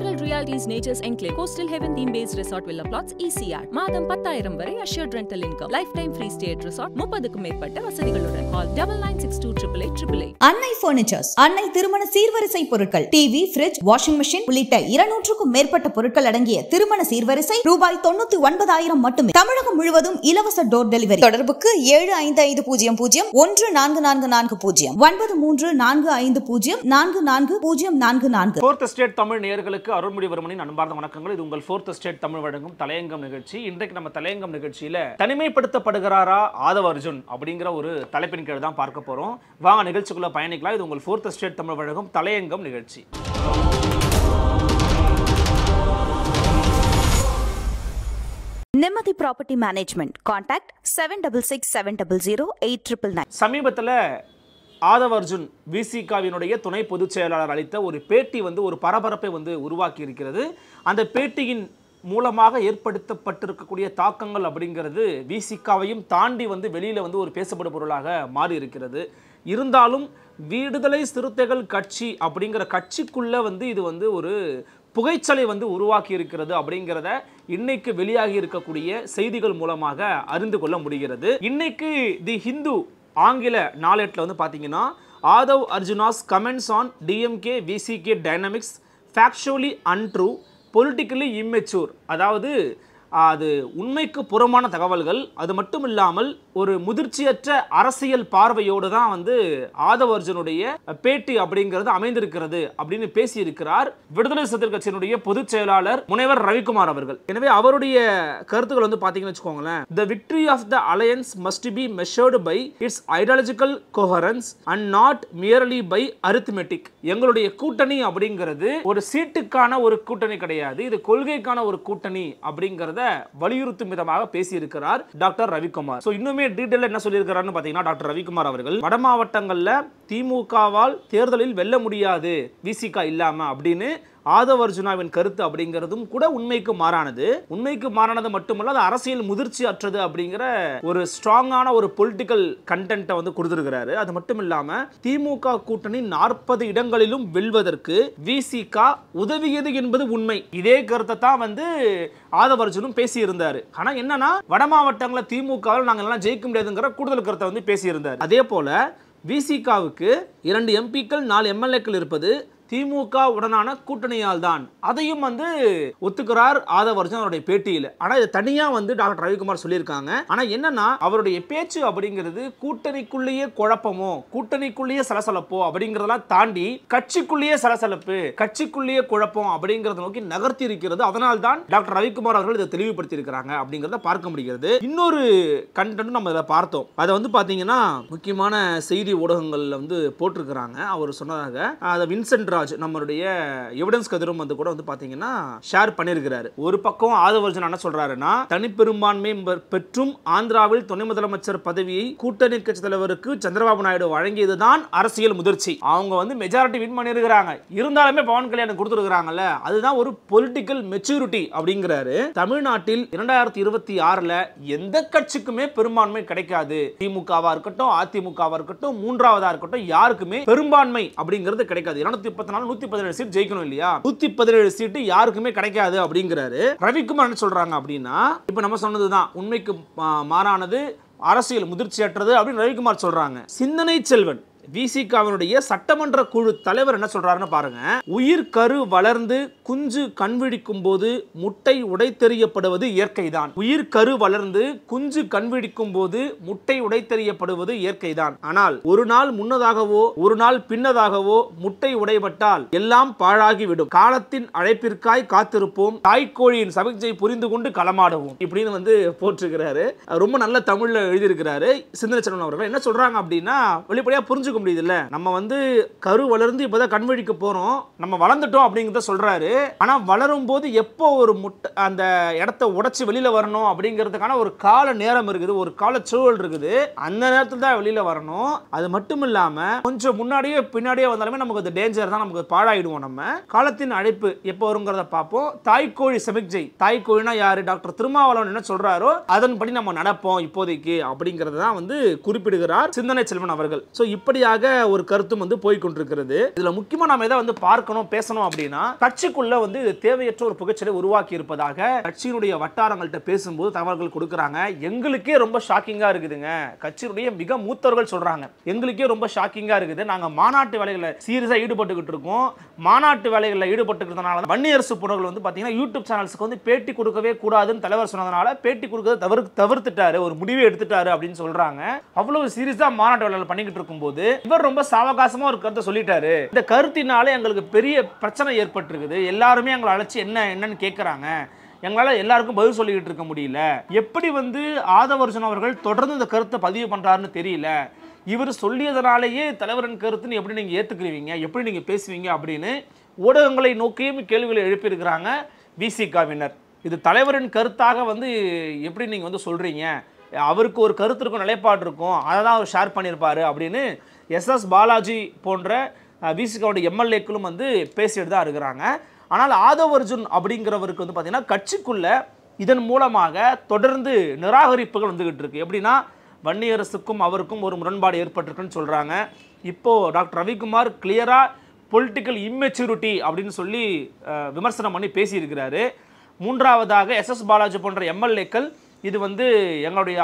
Coral Realty's Nature's Enclave Coastal Heaven theme-based resort villa plots ECR. மாதம் 10,000 வரை assured rental income. Lifetime free stay at resort. 30க்கும் மேற்பட்ட வசதிகளுடன். Call 9962888888. அன்னை furnitures. அன்னை திருமண சீர்வரிசை பொருட்கள், டிவி, ஃபிரிட்ஜ், வாஷிங் மெஷின் உள்ளிட்ட 200க்கும் மேற்பட்ட பொருட்கள் அடங்கிய திருமண சீர்வரிசை ரூபாய் 99,000 மட்டுமே. தமிழகம் முழுவதும் இலவச டோர் டெலிவரி. தொடர்புக்கு 7550144440 9345044044. Fourth Estate தமிழ் நேயர்களுக்கு அருள்மொழிவர்மனின் அன்பார்ந்த வணக்கங்கள். இது உங்கள் Fourth Estate தமிழ் வழங்கும் தலையங்கம் நிகழ்ச்சி. இன்றைக்கு நம்ம தலையங்கம் நிகழ்ச்சியில தனிமைப்படுத்தப்படுகிறாரா ஆதவ் அர்ஜுன் அப்படிங்கிற ஒரு தலைப்பின் கீழ் தான் பார்க்க போறோம். வாங்க நிகழ்ச்சிக்குள்ள பயணிக்கலாம். இது உங்கள் Fourth Estate தமிழ் வழங்கும் தலையங்கம் நிகழ்ச்சி. நிம்மதி ப்ராப்பர்ட்டி மேனேஜ்மெண்ட். கான்டாக்ட் 7667008999. சமீபத்தில் ஆதவ் அர்ஜுன் விசிகாவினுடைய துணை பொதுச் செயலாளர் அளித்த ஒரு பேட்டி ஒரு பரபரப்பை உருவாக்கி இருக்கிறது. அந்த பேட்டியின் மூலமாக ஏற்படுத்தப்பட்டிருக்கக்கூடிய தாக்கங்கள் அப்படிங்கிறது விசிகாவையும் தாண்டி வெளியில் ஒரு பேசப்படும் பொருளாக மாறி இருக்கிறது. இருந்தாலும் விடுதலை சிறுத்தைகள் கட்சி அப்படிங்கிற கட்சிக்குள்ள இது ஒரு புகைச்சலை உருவாக்கி இருக்கிறது அப்படிங்கிறத இன்னைக்கு வெளியாகி இருக்கக்கூடிய செய்திகள் மூலமாக அறிந்து கொள்ள முடிகிறது. இன்னைக்கு தி ஹிந்து ஆங்கில நாளேட்டில் பார்த்தீங்கன்னா, Aadhav Arjuna's comments on DMK VCK dynamics factually untrue politically immature, அதாவது அது உண்மைக்கு புறமான தகவல்கள், அது மட்டும் இல்லாமல் ஒரு முதிர்ச்சியற்ற அரசியல் பார்வையோடு தான் ஆதவ் அர்ஜுனுடைய பேட்டி அப்படிங்கிறது அமைந்திருக்கிறது அப்படின்னு பேசியிருக்கிறார் விடுதலை சிறுத்தைகள் கட்சியினுடைய பொதுச் செயலாளர் முனைவர் ரவிக்குமார் அவர்கள். எனவே அவருடைய கருத்துக்கள் பார்த்தீங்கன்னு வச்சுக்கோங்களேன். The victory of the alliance must be measured by its ideological coherence and not merely by arithmetic. எங்களுடைய கூட்டணி அப்படிங்கிறது ஒரு சீட்டுக்கான ஒரு கூட்டணி கிடையாது, இது கொள்கைக்கான ஒரு கூட்டணி அப்படிங்கிறத வலியுறுத்தும் விதமாக பேசியிருக்கிறார் டாக்டர் ரவிக்குமார். இன்னுமே டீடைல் என்ன சொல்லியிருக்கிறார்னு பார்த்தீங்கன்னா, டாக்டர் ரவிக்குமார் அவர்கள் வட மாவட்டங்களில் திமுகவால் தேர்தலில் வெல்ல முடியாது விசிகா இல்லாம அப்படின்னு ஆதவ் அர்ஜுனாவின் கருத்து அப்படிங்கிறதும் கூட உண்மைக்கு மாறானது. உண்மைக்கு மாறானது மட்டுமல்ல, அது அரசியல் முதிர்ச்சி அற்றது அப்படிங்கிற ஒரு ஸ்ட்ராங்கான ஒரு பொலிட்டிக்கல் கண்டென்ட்டை கொடுத்திருக்கிறாரு. அது மட்டும் இல்லாம திமுக கூட்டணி 40 இடங்களிலும் வெல்வதற்கு விசிகா உதவியது என்பது உண்மை. இதே கருத்தை தான் ஆதவ் அர்ஜுனும் பேசியிருந்தாரு. ஆனா என்னன்னா, வட மாவட்டங்களில் திமுகவில் நாங்கள் எல்லாம் ஜெயிக்க முடியாதுங்கிற கூடுதல் கருத்தை பேசியிருந்தார். அதே போல விசிகாவுக்கு 2 எம்பிக்கள் 4 எம்எல்ஏக்கள் இருப்பது திமுக உடனான கூட்டணியால் தான், அதையும் ஒத்துக்கிறார் ஆதவ் அர்ஜுன் அவருடைய பேட்டியில். ஆனா இது தனியா டாக்டர் ரவிக்குமார் சொல்லியிருக்காங்க. ஆனா என்னன்னா, அவருடைய பேச்சு அப்படிங்கிறது கூட்டணிக்குள்ளேயே குழப்பமோ கூட்டணிக்குள்ளேயே சலசலப்போ அப்படிங்கறதெல்லாம் தாண்டி கட்சிக்குள்ளேயே சலசலப்பு, கட்சிக்குள்ளேயே குழப்பம் அப்படிங்கறத நோக்கி நகர்த்தி இருக்கிறது. அதனால் தான் டாக்டர் ரவிக்குமார் அவர்கள் இதை தெளிவுபடுத்தி இருக்கிறாங்க அப்படிங்கறத பார்க்க முடிகிறது. இன்னொரு கண்டென்ட் நம்ம இதை பார்த்தோம். அதை பாத்தீங்கன்னா முக்கியமான செய்தி ஊடகங்கள்ல போட்டிருக்கிறாங்க. அவர் சொன்னதாக அதை வின்சென்ட் நம்மளுடைய எவிடன்ஸ் கதிரும் கூட பாத்தீங்கன்னா ஷேர் பண்ணியிருக்கிறாரு. ஒரு பக்கம் ஆதவ் அர்ஜுன் என்ன சொல்றாருன்னா, தனிப்பெரும்பான்மை பெற்றும் ஆந்திராவில் துணை முதலமைச்சர் பதவியை கூட்டணி கட்சி தலைவருக்கு சந்திரபாபு நாயுடு வழங்கியதுதான் அரசியல் முதிர்ச்சி. அவங்க மெஜாரிட்டி வின் பண்ணிருக்காங்க, இருந்தாலுமே பவன் கல்யாணம் கொடுத்துருக்காங்கல்ல, அதுதான் ஒரு பொலிட்டிக்கல் மெச்சூரிட்டி அப்படிங்கிறாரு. தமிழ்நாட்டில் 2026ல எந்த கட்சிக்குமே பெரும்பான்மை கிடைக்காது. திமுகவா இருக்கட்டும், அதிமுகவா இருக்கட்டும், மூன்றாவதா இருக்கட்டும், யாருக்குமே பெரும்பான்மை அப்படிங்கிறது கிடைக்காது. 117 சீட் ஜெயிக்கணும் இல்லையா, 117 சீட் யாருக்குமே கிடைக்காது அப்படிங்கிறாரு. ரவிக்குமார் என்ன சொல்றாங்க அப்படின்னா, இப்ப நம்ம சொன்னதுதான் உண்மைக்கு மாறானது, அரசியல் முதிர்ச்சியற்றது அப்படின்னு ரவிக்குமார் சொல்றாங்க. சிந்தனை செல்வன் விசிகாவினுடைய சட்டமன்ற குழு தலைவர் என்ன சொல்றாருன்னு பாருங்க. உயிர் கரு வளர்ந்து குஞ்சு கண்விழிக்கும் போது முட்டை உடைத்தெறியப்படுவது இயற்கைதான். உயிர் கரு வளர்ந்து குஞ்சு கண்விழிக்கும் போது முட்டை உடைத்தெறியப்படுவது இயற்கைதான். ஆனால் ஒரு நாள் முன்னதாகவோ ஒரு நாள் பின்னதாகவோ முட்டை உடைபட்டால் எல்லாம் பாழாகிவிடும். காலத்தின் அழைப்பிற்காய் காத்திருப்போம், தாய்க்கோழியின் சமிக்ஞை புரிந்து கொண்டு களமாடுவோம் இப்படின்னு போட்டிருக்கிறாரு. ரொம்ப நல்ல தமிழ்ல எழுதியிருக்கிறாரு. சிந்தனை செல்வன் அவர்கள் என்ன சொல்றாங்க அப்படின்னா, வெளிப்படையா புரிஞ்சுக்க முடியுதுல்ல, நம்ம கரு வளர்ந்து இப்பதான் கண்விழிக்க போறோம், நம்ம வளர்ந்துட்டோம் அப்படிங்கறத சொல்றாரு. ஆனா வளரும் போது எப்போ ஒரு முட்டை அந்த இடத்தை உடைச்சு வெளியில வரணும் அப்படிங்கிறதுக்கான ஒரு கால நேரம் இருக்குது, ஒரு கால சூழல் இருக்குது. அந்த நேரத்தில் தான் வெளியில வரணும். அது மட்டும் இல்லாம கொஞ்சம் முன்னாடியே பின்னாடியே வந்தாலுமே நமக்கு அது டேஞ்சர் தான், நமக்கு பாழாயிடுவோம். நம்ம காலத்தின் அழைப்பு எப்போ வருங்கிறத பார்ப்போம். தாய்க்கோழி சமிக்ஞை, தாய்க்கோழினா யாரு, டாக்டர் திருமாவளவன் என்ன சொல்றாரோ அதன்படி நம்ம நடப்போம் இப்போதைக்கு அப்படிங்கறத தான் குறிப்பிடுகிறார் சிந்தனை செல்வன் அவர்கள். சோ இப்படியாக ரீதியாக ஒரு கருத்தும் வந்து போய்கொண்டிருக்கிறது. இதுல முக்கியமா நாம எதை வந்து பார்க்கணும் பேசணும் அப்படின்னா, கட்சிக்குள்ள வந்து இது தேவையற்ற ஒரு புகைச்சலை உருவாக்கி இருப்பதாக கட்சியினுடைய வட்டாரங்கள்ட்ட பேசும்போது தகவல்கள் கொடுக்குறாங்க. எங்களுக்கே ரொம்ப ஷாக்கிங்கா இருக்குதுங்க. கட்சியினுடைய மிக மூத்தவர்கள் சொல்றாங்க, எங்களுக்கே ரொம்ப ஷாக்கிங்கா இருக்குது. நாங்க மாநாட்டு வேலைகளில் சீரியஸா ஈடுபட்டுக்கிட்டு இருக்கோம். மாநாட்டு வேலைகளில் ஈடுபட்டுக்கிறதுனால வன்னியரசு போன்றவர்கள் வந்து பாத்தீங்கன்னா யூடியூப் சேனல்ஸ்க்கு வந்து பேட்டி கொடுக்கவே கூடாதுன்னு தலைவர் சொன்னதுனால பேட்டி கொடுக்கறத தவிர்த்துட்டாரு, ஒரு முடிவை எடுத்துட்டாரு அப்படின்னு சொல்றாங்க. அவ்வளவு சீரியஸா மாநாட்டு வேலைகள் பண்ணிக்கிட்டு இருக்கும்போது இவர் ரொம்ப சாவகாசமா ஒரு கருத்தை சொல்லிட்டாரு. இந்த கருத்தினாலே எங்களுக்கு பெரிய பிரச்சனை ஏற்பட்டிருக்குது. எல்லாருமே எங்களை அழைச்சி என்னன்னு கேட்கறாங்க. எங்களால எல்லாருக்கும் பதில் சொல்லிக்கிட்டு இருக்க முடியல. எப்படி வந்து ஆதவர்ஜுன் அவர்கள் தொடர்ந்து இந்த கருத்தை பதிவு பண்றாருன்னு தெரியல. இவர் சொல்லியதனாலேயே தலைவரின் கருத்துன்னு எப்படி நீங்க ஏத்துக்கிறீங்க, எப்படி நீங்க பேசுவீங்க அப்படின்னு ஊடகங்களை நோக்கியும் கேள்விகளை எழுப்பியிருக்கிறாங்க விசிகாவினர். இது தலைவரின் கருத்தாக வந்து எப்படி நீங்க வந்து சொல்றீங்க, அவருக்கு ஒரு கருத்து இருக்கும், நிலைப்பாடு இருக்கும், அதை தான் அவர் ஷேர் பண்ணியிருப்பாரு அப்படின்னு எஸ் பாலாஜி போன்ற விசிகாவுடைய எம்எல்ஏக்களும் வந்து பேசிட்டு தான் இருக்கிறாங்க. ஆனால் ஆதவர்ஜுன் அப்படிங்கிறவருக்கு வந்து பார்த்தீங்கன்னா கட்சிக்குள்ள இதன் மூலமாக தொடர்ந்து நிராகரிப்புகள் வந்துகிட்டு இருக்கு. எப்படின்னா வன்னியரசுக்கும் அவருக்கும் ஒரு முரண்பாடு ஏற்பட்டிருக்குன்னு சொல்றாங்க. இப்போ டாக்டர் ரவிக்குமார் கிளியரா பொலிட்டிக்கல் இம்மெச்சூரிட்டி அப்படின்னு சொல்லி விமர்சனம் பண்ணி பேசியிருக்கிறாரு. மூன்றாவதாக எஸ் பாலாஜி போன்ற எம்எல்ஏக்கள் இது வந்து எங்களுடைய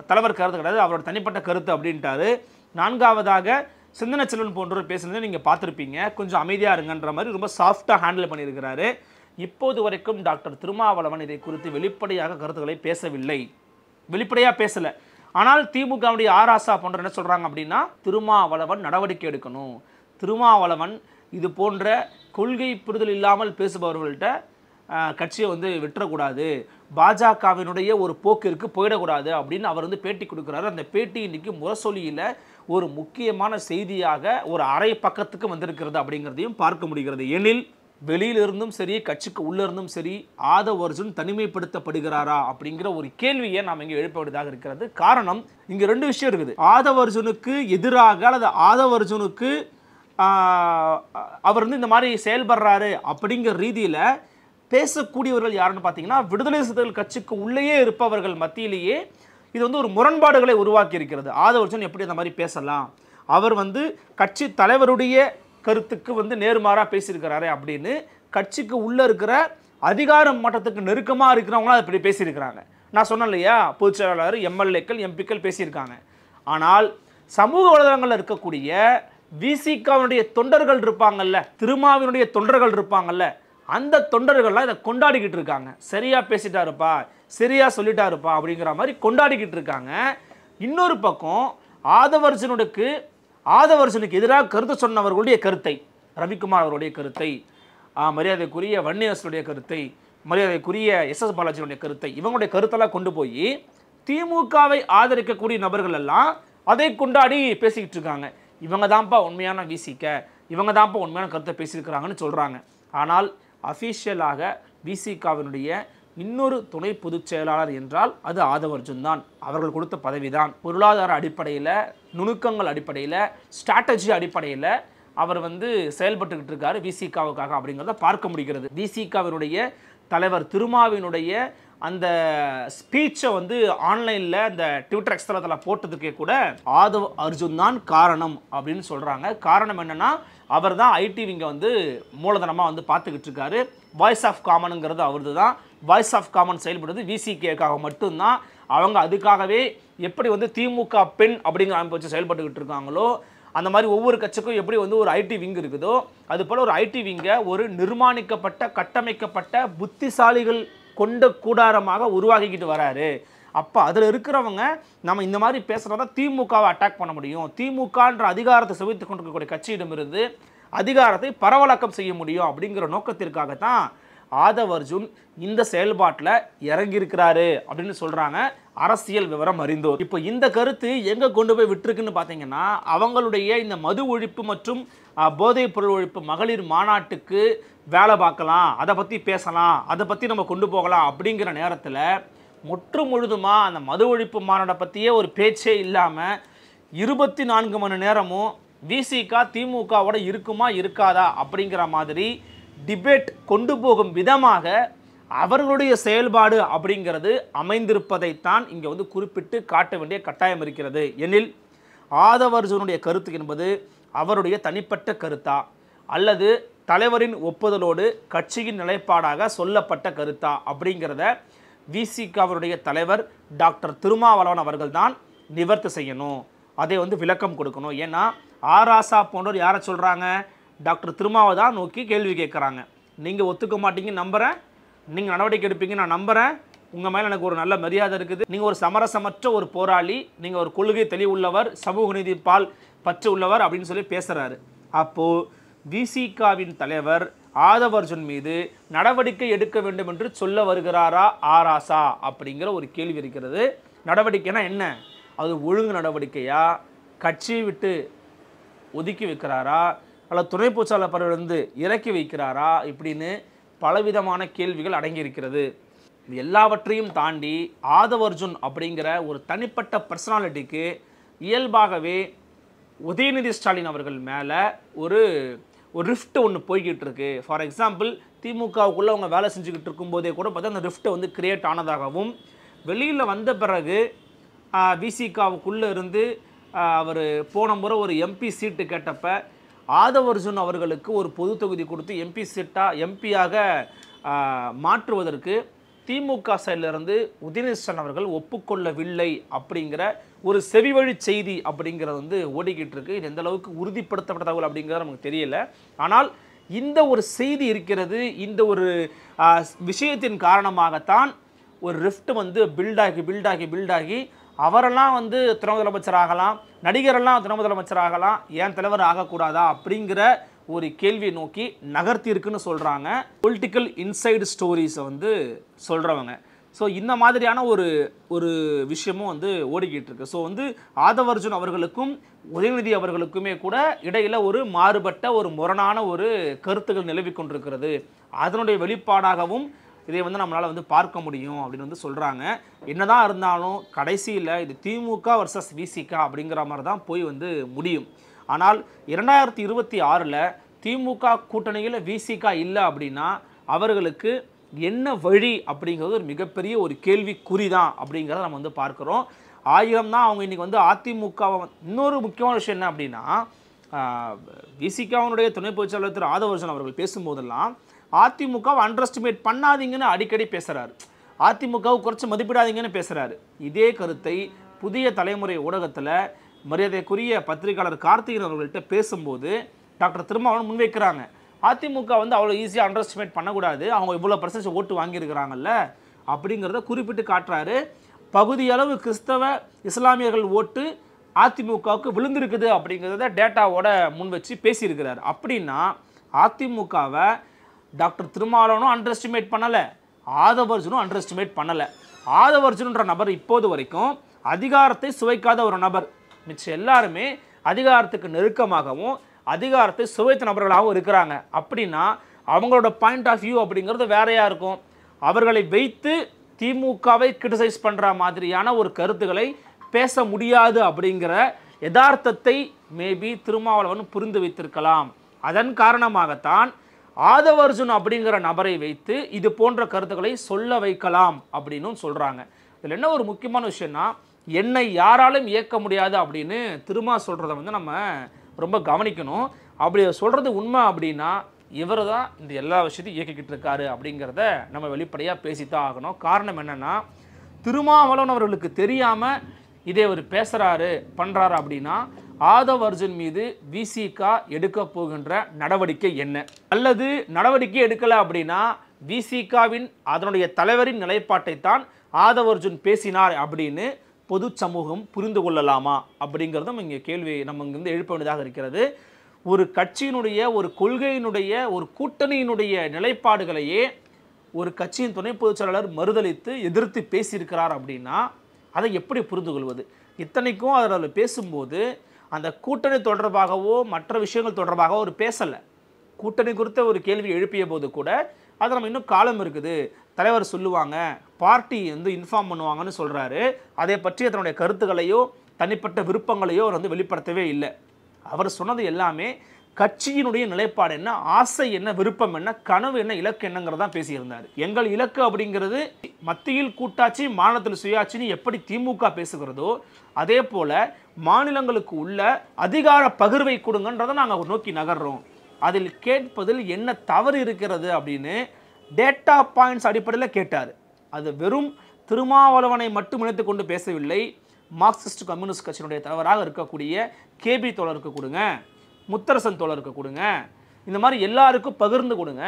தலைவர் கருத்து கிடையாது, அவரோட தனிப்பட்ட கருத்து அப்படின்ட்டாரு. நான்காவதாக சிந்தனை செல்வன் போன்றவர் பேசுனதை நீங்கள் பார்த்துருப்பீங்க, கொஞ்சம் அமைதியாக இருங்கன்ற மாதிரி ரொம்ப சாஃப்டாக ஹேண்டில் பண்ணியிருக்கிறாரு. இப்போது வரைக்கும் டாக்டர் திருமாவளவன் இதை குறித்து வெளிப்படையாக கருத்துக்களை பேசவில்லை, வெளிப்படையாக பேசலை. ஆனால் திமுகவுடைய ஆராசா போன்ற என்ன சொல்கிறாங்க அப்படின்னா, திருமாவளவன் நடவடிக்கை எடுக்கணும், திருமாவளவன் இது போன்ற கொள்கை புரிதல் இல்லாமல் பேசுபவர்கள்ட்ட கட்சியை வந்து விட்டுறக்கூடாது, பாஜகவினுடைய ஒரு போக்கிற்கு போயிடக்கூடாது அப்படின்னு அவர் வந்து பேட்டி கொடுக்குறாரு. அந்த பேட்டி இன்னைக்கு முரசொலியில் ஒரு முக்கியமான செய்தியாக ஒரு அரை பக்கத்துக்கு வந்திருக்கிறது அப்படிங்கிறதையும் பார்க்க முடிகிறது. எனில் வெளியிலிருந்தும் சரி கட்சிக்கு உள்ளிருந்தும் சரி ஆதவர்ஜுன் தனிமைப்படுத்தப்படுகிறாரா அப்படிங்கிற ஒரு கேள்வியை நாம் இங்கே எழுப்ப வேண்டியதாக இருக்கிறது. காரணம், இங்கே ரெண்டு விஷயம் இருக்குது. ஆதவர்ஜுனுக்கு எதிராக அல்லது ஆதவர்ஜுனுக்கு அவர் வந்து இந்த மாதிரி செயல்படுறாரு அப்படிங்கிற ரீதியில் பேசக்கூடியவர்கள் யாருன்னு பார்த்தீங்கன்னா விடுதலை சிறுத்தைகள் கட்சிக்கு உள்ளேயே இருப்பவர்கள் மத்தியிலேயே இது வந்து ஒரு முரண்பாடுகளை உருவாக்கி இருக்கிறது. ஆதவர்ஜுன் எப்படி அந்த மாதிரி பேசலாம், அவர் வந்து கட்சி தலைவருடைய கருத்துக்கு வந்து நேர்மாறாக பேசியிருக்கிறாரு அப்படின்னு கட்சிக்கு உள்ளே இருக்கிற அதிகார மட்டத்துக்கு நெருக்கமாக இருக்கிறவங்களும் அதை இப்படி பேசியிருக்கிறாங்க. நான் சொன்னேன் இல்லையா, பொதுச் செயலாளர், எம்எல்ஏக்கள், எம்பிக்கள் பேசியிருக்காங்க. ஆனால் சமூக வலைதளங்களில் இருக்கக்கூடிய விசிகாவினுடைய தொண்டர்கள் இருப்பாங்கல்ல, திருமாவினுடைய தொண்டர்கள் இருப்பாங்கல்ல, அந்த தொண்டர்கள்லாம் இதை கொண்டாடிக்கிட்டு இருக்காங்க. சரியா பேசிட்டாருப்பா, சரியா சொல்லிட்டாருப்பா அப்படிங்கிற மாதிரி கொண்டாடிக்கிட்டு இருக்காங்க. இன்னொரு பக்கம் ஆதவர்ஜுனுக்கு எதிராக கருத்து சொன்னவர்களுடைய கருத்தை, ரவிக்குமார் அவருடைய கருத்தை, மரியாதைக்குரிய வன்னியரசுடைய கருத்தை, மரியாதைக்குரிய எஸ் பாலாஜியுடைய கருத்தை, இவங்களுடைய கருத்தெல்லாம் கொண்டு போய் திமுகவை ஆதரிக்கக்கூடிய நபர்கள் எல்லாம் அதை கொண்டாடி பேசிக்கிட்டு இருக்காங்க. இவங்க தான்ப்பா உண்மையான விசிக, இவங்க தான்ப்பா உண்மையான கருத்தை பேசியிருக்கிறாங்கன்னு சொல்கிறாங்க. ஆனால் அஃபிஷியலாக விசிகாவினுடைய இன்னொரு துணை பொதுச் செயலாளர் என்றால் அது ஆதவர்ஜுன் தான். அவர்கள் கொடுத்த பதவி தான். பொருளாதார அடிப்படையில், நுணுக்கங்கள் அடிப்படையில், ஸ்ட்ராட்டஜி அடிப்படையில் அவர் வந்து செயல்பட்டுக்கிட்டு இருக்காரு விசிகாவுக்காக அப்படிங்கிறத பார்க்க முடிகிறது. விசிகாவினுடைய தலைவர் திருமாவினுடைய அந்த ஸ்பீச்சை வந்து ஆன்லைனில் அந்த ட்விட்டர் எக்ஸ்தலத்தில் போட்டதுக்கே கூட ஆதவர்ஜுன் தான் காரணம் அப்படின்னு சொல்கிறாங்க. காரணம் என்னென்னா, அவர் தான் ஐடிவிங்க வந்து மூலதனமாக வந்து பார்த்துக்கிட்டு இருக்காரு. வாய்ஸ் ஆஃப் காமனுங்கிறது அவரது தான். வாய்ஸ் ஆஃப் காமன் செயல்படுறது விசிகேக்காக மட்டும்தான். அவங்க அதுக்காகவே எப்படி வந்து திமுக பெண் அப்படிங்கிற அமைப்பு வச்சு செயல்பட்டுக்கிட்டு இருக்காங்களோ, அந்த மாதிரி ஒவ்வொரு கட்சிக்கும் எப்படி வந்து ஒரு ஐடி விங் இருக்குதோ, அது போல் ஒரு ஐடி விங்கை ஒரு நிர்மாணிக்கப்பட்ட கட்டமைக்கப்பட்ட புத்திசாலிகள் கொண்ட கூடாரமாக உருவாக்கிக்கிட்டு வராரு. அப்போ அதில் இருக்கிறவங்க நம்ம இந்த மாதிரி பேசுகிறதா திமுகவை அட்டாக் பண்ண முடியும், திமுகன்ற அதிகாரத்தை செவித்து கொண்டிருக்கக்கூடிய கட்சியிடமிருந்து அதிகாரத்தை பரவலாக்கம் செய்ய முடியும் அப்படிங்கிற நோக்கத்திற்காகத்தான் ஆதவர்ஜுன் இந்த செயல்பாட்டில் இறங்கியிருக்கிறாரு அப்படின்னு சொல்கிறாங்க அரசியல் விவரம் அறிந்தோர். இப்போ இந்த கருத்து எங்கே கொண்டு போய் விட்டுருக்குன்னு பார்த்தீங்கன்னா, அவங்களுடைய இந்த மது ஒழிப்பு மற்றும் போதைப் பொருள் ஒழிப்பு மகளிர் மாநாட்டுக்கு வேலை பார்க்கலாம், அதை பற்றி பேசலாம், அதை பற்றி நம்ம கொண்டு போகலாம் அப்படிங்கிற நேரத்தில் முற்று முழுதுமாக அந்த மது ஒழிப்பு மாநாட்டை பற்றியே ஒரு பேச்சே இல்லாமல் 24 மணி நேரமும் விசிகா திமுகவோட இருக்குமா இருக்காதா அப்படிங்கிற மாதிரி டிபேட் கொண்டு போகும் விதமாக அவர்களுடைய செயல்பாடு அப்படிங்கிறது அமைந்திருப்பதைத்தான் இங்கே வந்து குறிப்பிட்டு காட்ட வேண்டிய கட்டாயம் இருக்கிறது. எனில் ஆதவர்ஜுனுடைய கருத்து என்பது அவருடைய தனிப்பட்ட கருத்தா அல்லது தலைவரின் ஒப்புதலோடு கட்சியின் நிலைப்பாடாக சொல்லப்பட்ட கருத்தா அப்படிங்கிறத விசிகாவினுடைய தலைவர் டாக்டர் திருமாவளவன் அவர்கள் தான் நிவர்த்தி செய்யணும், அதை விளக்கம் கொடுக்கணும். ஏன்னா ஆராசா போன்றோர் யாரை சொல்கிறாங்க, டாக்டர் திருமாவை தான் நோக்கி கேள்வி கேட்குறாங்க. நீங்கள் ஒத்துக்க மாட்டீங்க நம்புகிறேன், நீங்கள் நடவடிக்கை எடுப்பீங்க நான் நம்புகிறேன், உங்கள் மேலே எனக்கு ஒரு நல்ல மரியாதை இருக்குது, நீங்கள் ஒரு சமரசமற்ற ஒரு போராளி, நீங்கள் ஒரு கொள்கை தெளிவுள்ளவர், சமூக நீதி பால் பற்று உள்ளவர் அப்படின்னு சொல்லி பேசுகிறாரு. அப்போது விசிகாவின் தலைவர் ஆதவர்ஜுன் மீது நடவடிக்கை எடுக்க வேண்டும் என்று சொல்ல வருகிறாரா ஆராசா அப்படிங்கிற ஒரு கேள்வி இருக்கிறது. நடவடிக்கைனா என்ன, அது ஒழுங்கு நடவடிக்கையா, கட்சியை விட்டு ஒதுக்கி வைக்கிறாரா அல்லது துணை பொதுச்செயலாளர் பதவியிலிருந்து இறக்கி வைக்கிறாரா இப்படின்னு பலவிதமான கேள்விகள் அடங்கியிருக்கிறது. எல்லாவற்றையும் தாண்டி ஆதவர்ஜுன் அப்படிங்கிற ஒரு தனிப்பட்ட பர்சனாலிட்டிக்கு இயல்பாகவே உதயநிதி ஸ்டாலின் அவர்கள் மேலே ஒரு ரிஃப்ட் ஒன்று போய்கிட்டு இருக்கு. ஃபார் எக்ஸாம்பிள் திமுகவுக்குள்ளே அவங்க வேலை செஞ்சுக்கிட்டு இருக்கும்போதே கூட பார்த்தா அந்த ரிஃப்ட்டை கிரியேட் ஆனதாகவும், வெளியில் வந்த பிறகு விசிகாவுக்குள்ளே இருந்து அவர் போன முறை ஒரு எம்பி சீட்டு கேட்டப்ப ஆதவர்ஜுன் அவர்களுக்கு ஒரு பொது தொகுதி கொடுத்து எம்பியாக மாற்றுவதற்கு திமுக சைடிலிருந்து உதயநிதி ஸ்டாலின் அவர்கள் ஒப்புக்கொள்ளவில்லை அப்படிங்கிற ஒரு செவிவழி செய்தி அப்படிங்கிறது ஓடிக்கிட்டு இருக்கு. இது எந்த அளவுக்கு உறுதிப்படுத்தப்பட்ட தகவல் அப்படிங்கிறது நமக்கு தெரியல. ஆனால் இந்த ஒரு செய்தி இருக்கிறது. இந்த ஒரு விஷயத்தின் காரணமாகத்தான் ஒரு ரிஃப்ட் பில்டாகி அவரெல்லாம் துணை முதலமைச்சர் ஆகலாம், நடிகரெல்லாம் துணை முதலமைச்சர் ஆகலாம், ஏன் தலைவர் ஆகக்கூடாதா அப்படிங்கிற ஒரு கேள்வியை நோக்கி நகர்த்தி இருக்குன்னு சொல்கிறாங்க பொலிட்டிக்கல் இன்சைடு ஸ்டோரிஸை சொல்கிறவங்க. ஸோ இந்த மாதிரியான ஒரு விஷயமும் ஓடிக்கிட்டு இருக்கு. ஸோ ஆதவர்ஜுன் அவர்களுக்கும் உதயநிதி அவர்களுக்குமே கூட இடையில் ஒரு மாறுபட்ட ஒரு முரணான ஒரு கருத்துக்கள் நிலவி கொண்டிருக்கிறது. அதனுடைய வெளிப்பாடாகவும் இதை நம்மளால் பார்க்க முடியும் அப்படின்னு சொல்கிறாங்க. என்னதான் இருந்தாலும் கடைசியில் இது திமுக வர்சஸ் விசிகா அப்படிங்கிற மாதிரி தான் போய் முடியும். ஆனால் 2026 திமுக கூட்டணியில் விசிகா இல்லை அப்படின்னா அவர்களுக்கு என்ன வழி அப்படிங்கிறது ஒரு மிகப்பெரிய ஒரு கேள்விக்குறி தான் அப்படிங்கிறத நம்ம பார்க்குறோம். 1000 தான் அவங்க இன்றைக்கி அதிமுக. இன்னொரு முக்கியமான விஷயம் என்ன அப்படின்னா, விசிகாவினுடைய துணை பொதுச்செயலாளர் திரு ஆதவர்ஜுன் அவர்கள் பேசும்போதெல்லாம் அதிமுகவை அண்டர் எஸ்டிமேட் பண்ணாதீங்கன்னு அடிக்கடி பேசுகிறாரு, அதிமுகவை குறைச்சி மதிப்பிடாதீங்கன்னு பேசுகிறாரு. இதே கருத்தை புதிய தலைமுறை ஊடகத்தில் மரியாதைக்குரிய பத்திரிகையாளர் கார்த்திகேயன் அவர்கள்ட்ட பேசும்போது டாக்டர் திருமாவளவன் முன்வைக்கிறாங்க. அதிமுக அவ்வளோ ஈஸியாக அண்டர் எஸ்டிமேட் பண்ணக்கூடாது, அவங்க இவ்வளோ % ஓட்டு வாங்கியிருக்கிறாங்கல்ல அப்படிங்கிறத குறிப்பிட்டு காட்டுறாரு. பகுதியளவு கிறிஸ்தவ இஸ்லாமியர்கள் ஓட்டு அதிமுகவுக்கு விழுந்திருக்குது அப்படிங்கிறத டேட்டாவோட முன் வச்சு பேசியிருக்கிறார். அப்படின்னா அதிமுகவை டாக்டர் திருமாவளவனும் அண்டர் எஸ்டிமேட் பண்ணலை, ஆதவர்ஜுனும் அண்டர் எஸ்டிமேட் பண்ணலை. ஆதவர்ஜுன்ற நபர் இப்போது வரைக்கும் அதிகாரத்தை சுவைக்காத ஒரு நபர். மிச்சம் எல்லாருமே அதிகாரத்துக்கு நெருக்கமாகவும் அதிகாரத்தை சுவைத்த நபர்களாகவும் இருக்கிறாங்க. அப்படின்னா அவங்களோட பாயிண்ட் ஆஃப் வியூ அப்படிங்கிறது வேறையா இருக்கும். அவர்களை வைத்து திமுகவை கிரிட்டிசைஸ் பண்ணுற மாதிரியான ஒரு கருத்துக்களை பேச முடியாது அப்படிங்கிற யதார்த்தத்தை மேபி திருமாவளவன் புரிந்து வைத்திருக்கலாம். அதன் காரணமாகத்தான் ஆதவர்ஜுன் அப்படிங்கிற நபரை வைத்து இது போன்ற கருத்துக்களை சொல்ல வைக்கலாம் அப்படின்னு சொல்கிறாங்க. இதில் என்ன ஒரு முக்கியமான விஷயம்னா, என்னை யாராலும் இயக்க முடியாது அப்படின்னு திருமா சொல்கிறத நம்ம ரொம்ப கவனிக்கணும். அப்படி சொல்கிறது உண்மை அப்படின்னா இவர் தான் இந்த எல்லா விஷயத்தையும் இயக்கிக்கிட்டு இருக்காரு அப்படிங்கிறத நம்ம வெளிப்படையாக பேசித்தான் ஆகணும். காரணம் என்னென்னா, திருமாவளவன் அவர்களுக்கு தெரியாமல் இதே ஒரு பேசுகிறாரு பண்ணுறாரு அப்படின்னா ஆதவர்ஜுன் மீது விசிகா எடுக்க போகின்ற நடவடிக்கை என்ன, அல்லது நடவடிக்கை எடுக்கலை அப்படின்னா விசிகாவின் அதனுடைய தலைவரின் நிலைப்பாட்டை தான் ஆதவர்ஜுன் பேசினார் அப்படின்னு பொது சமூகம் புரிந்து கொள்ளலாமா அப்படிங்கிறதும் இங்கே கேள்வி நம்ம இங்கிருந்து எழுப்ப வேண்டியதாக இருக்கிறது. ஒரு கட்சியினுடைய ஒரு கொள்கையினுடைய ஒரு கூட்டணியினுடைய நிலைப்பாடுகளையே ஒரு கட்சியின் துணை பொதுச் செயலாளர் மறுதளித்து எதிர்த்து பேசியிருக்கிறார் அப்படின்னா அதை எப்படி புரிந்து கொள்வது? இத்தனைக்கும் அதில் பேசும்போது அந்த கூட்டணி தொடர்பாகவோ மற்ற விஷயங்கள் தொடர்பாகவோ ஒரு பேசலை. கூட்டணி குறித்த ஒரு கேள்வி எழுப்பிய போது கூட அது நம்ம இன்னும் காலம் இருக்குது, தலைவர் சொல்லுவாங்க, பார்ட்டி இன்ஃபார்ம் பண்ணுவாங்கன்னு சொல்கிறாரு. அதை பற்றி அதனுடைய கருத்துக்களையோ தனிப்பட்ட விருப்பங்களையோ அவர் வெளிப்படுத்தவே இல்லை. அவர் சொன்னது எல்லாமே கட்சியினுடைய நிலைப்பாடு என்ன, ஆசை என்ன, விருப்பம் என்ன, கனவு என்ன, இலக்கு என்னங்கிறதான் பேசியிருந்தார். எங்கள் இலக்கு அப்படிங்கிறது மத்தியில் கூட்டாட்சி மாநிலத்தில் சுயாட்சின்னு எப்படி திமுக பேசுகிறதோ அதே போல மாநிலங்களுக்கு உள்ள அதிகார பகிர்வை கொடுங்கன்றதை நாங்கள் நோக்கி நகர்றோம். அதில் கேட்பதில் என்ன தவறு இருக்கிறது அப்படின்னு டேட்டா பாயிண்ட்ஸ் அடிப்படையில் கேட்டார். அது வெறும் திருமாவளவனை மட்டும் இணைத்து கொண்டு பேசவில்லை. மார்க்சிஸ்ட் கம்யூனிஸ்ட் கட்சியினுடைய தலைவராக இருக்கக்கூடிய கேபி தோழருக்கு கொடுங்க, முத்தரசன் தோழருக்கு கொடுங்க, இந்த மாதிரி எல்லாருக்கும் பகிர்ந்து கொடுங்க.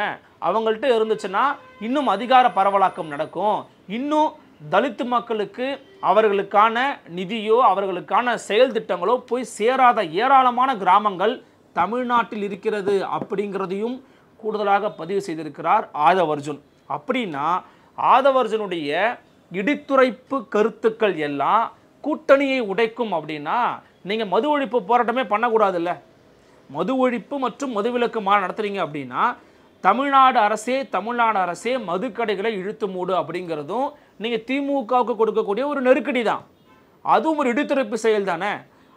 அவங்கள்ட்ட இருந்துச்சுன்னா இன்னும் அதிகார பரவலாக்கம் நடக்கும். இன்னும் தலித்து மக்களுக்கு அவர்களுக்கான நிதியோ அவர்களுக்கான செயல் திட்டங்களோ போய் சேராத ஏராளமான கிராமங்கள் தமிழ்நாட்டில் இருக்கிறது அப்படிங்கிறதையும் கூடுதலாக பதிவு செய்திருக்கிறார் ஆதவர்ஜுன். அப்படின்னா ஆதவர்ஜுனுடைய இடித்துரைப்பு கருத்துக்கள் எல்லாம் கூட்டணியை உடைக்கும். அப்படின்னா நீங்கள் மது ஒழிப்பு போராட்டமே பண்ணக்கூடாதுல்ல. மது ஒழிப்பு மற்றும் மதுவிலக்கு மாநாடு நடத்துறீங்க அப்படின்னா தமிழ்நாடு அரசே மதுக்கடைகளை இழுத்து மூடு அப்படிங்கிறதும் நீங்கள் திமுகவுக்கு கொடுக்கக்கூடிய ஒரு நெருக்கடி தான். அதுவும் ஒரு இடித்துரைப்பு செயல் தானே.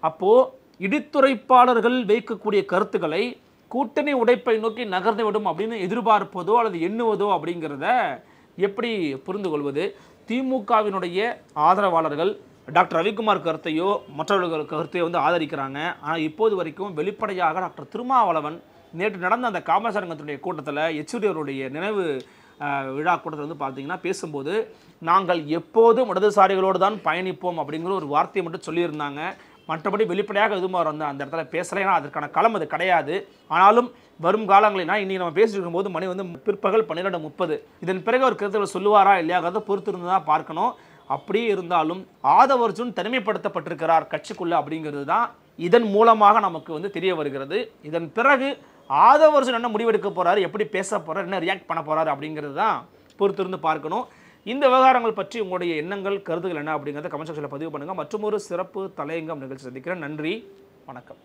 அப்போது இடித்துரைப்பாளர்கள் வைக்கக்கூடிய கருத்துக்களை கூட்டணி உடைப்பை நோக்கி நகர்ந்து விடும் அப்படின்னு எதிர்பார்ப்பதோ அல்லது எண்ணுவதோ அப்படிங்கிறத எப்படி புரிந்து கொள்வது? திமுகவினுடைய ஆதரவாளர்கள் டாக்டர் ரவிக்குமார் கருத்தையோ மற்றவர்கள் கருத்தையோ வந்து ஆதரிக்கிறாங்க. ஆனால் இப்போது வரைக்கும் வெளிப்படையாக டாக்டர் திருமாவளவன் நேற்று நடந்த அந்த காமராஜரங்கத்தினுடைய கூட்டத்தில் எச்டி அவருடைய நினைவு விழா கூட்டத்தில் வந்து பார்த்தீங்கன்னா பேசும்போது நாங்கள் எப்போதும் இடதுசாரிகளோடு தான் பயணிப்போம் அப்படிங்கிற ஒரு வார்த்தையை மட்டும் சொல்லியிருந்தாங்க. மற்றபடி வெளிப்படையாக எதுவும் அவர் வந்து அந்த இடத்துல பேசலை. ஏன்னா அதற்கான களம் அது கிடையாது. ஆனாலும் வரும் காலங்களில் இன்றைக்கி நம்ம பேசிட்டு இருக்கும்போது மணி வந்து பிற்பகல் 12:30. இதன் பிறகு அவர் கருத்துக்கள் சொல்லுவாரா இல்லையாங்கிறத பொறுத்து இருந்து தான் பார்க்கணும். அப்படியே இருந்தாலும் ஆதவர்ஜுன் தனிமைப்படுத்தப்பட்டிருக்கிறார் கட்சிக்குள்ள அப்படிங்கிறது தான் இதன் மூலமாக நமக்கு வந்து தெரிய வருகிறது. இதன் பிறகு ஆதவர்ஜுன் என்ன முடிவெடுக்க போறாரு, எப்படி பேச போறாரு, என்ன ரியாக்ட் பண்ண போறாரு அப்படிங்கிறது தான் பொறுத்திருந்து பார்க்கணும். இந்த விவகாரங்கள் பற்றி உங்களுடைய எண்ணங்கள் கருத்துக்கள் என்ன அப்படிங்கிறத கமெண்ட் செக்ஷனில் பதிவு பண்ணுங்க. மற்றும் ஒரு சிறப்பு தலையங்கம் நிகழ்ச்சி சந்திக்கிறேன். நன்றி, வணக்கம்.